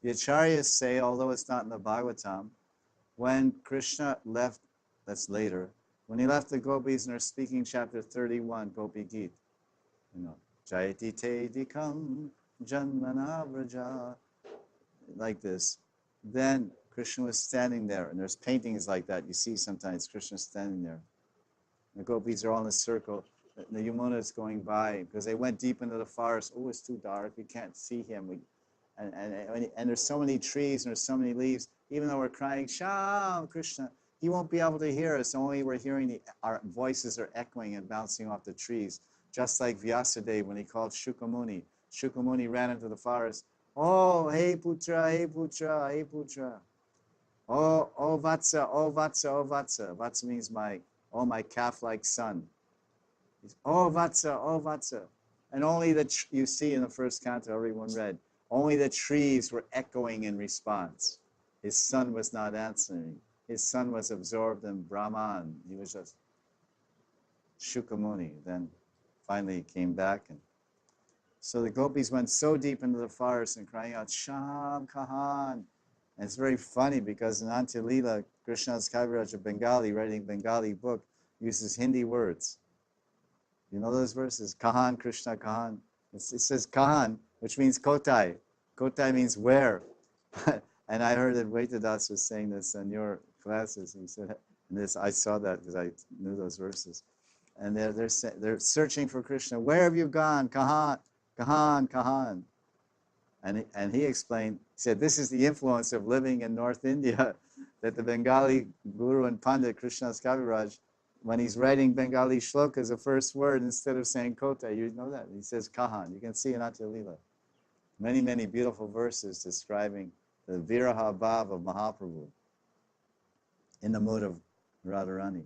The Acharyas say, although it's not in the Bhagavatam, when Krishna left, that's later, when he left the gopis and they're speaking chapter 31, Gopi Geet, you know, Jayati te dikam janmana vraja, like this. Then Krishna was standing there, and there's paintings like that. You see sometimes Krishna standing there. The gopis are all in a circle. The Yamuna is going by because they went deep into the forest. Oh, it's too dark. We can't see him. And there's so many trees and there's so many leaves. Even though we're crying, Sham, Krishna, he won't be able to hear us. Only we're hearing our voices are echoing and bouncing off the trees. Just like Vyasadeva when he called Shukamuni. Shukamuni ran into the forest. Oh, hey Putra, hey Putra, hey Putra. Oh Vatsa, oh Vatsa, oh Vatsa. Vatsa means my calf-like son. Oh Vatsa, oh Vatsa. And only you see in the first canto, everyone read, only the trees were echoing in response. His son was not answering. His son was absorbed in Brahman. He was just Shukamuni. Then finally he came back. And so the gopis went so deep into the forest and crying out, Sham Kahan. And it's very funny because in Antya Lila, Krishna's Kaviraj, a Bengali, writing Bengali book, uses Hindi words. You know those verses? Kahan, Krishna, Kahan. It says Kahan, which means Kotai. Kotai means where. And I heard that Vaitadas was saying this in your classes. He said, and this, I saw that because I knew those verses. And they're searching for Krishna. Where have you gone? Kahan, Kahan, Kahan. And he explained, he said, this is the influence of living in North India, that the Bengali Guru and Pandit, Krishna's Kaviraj, when he's writing Bengali shlokas, the first word, instead of saying Kota, you know that, he says Kahan. You can see in Natya Lila. Many, many beautiful verses describing the Viraha Bhav of Mahaprabhu in the mood of Radharani.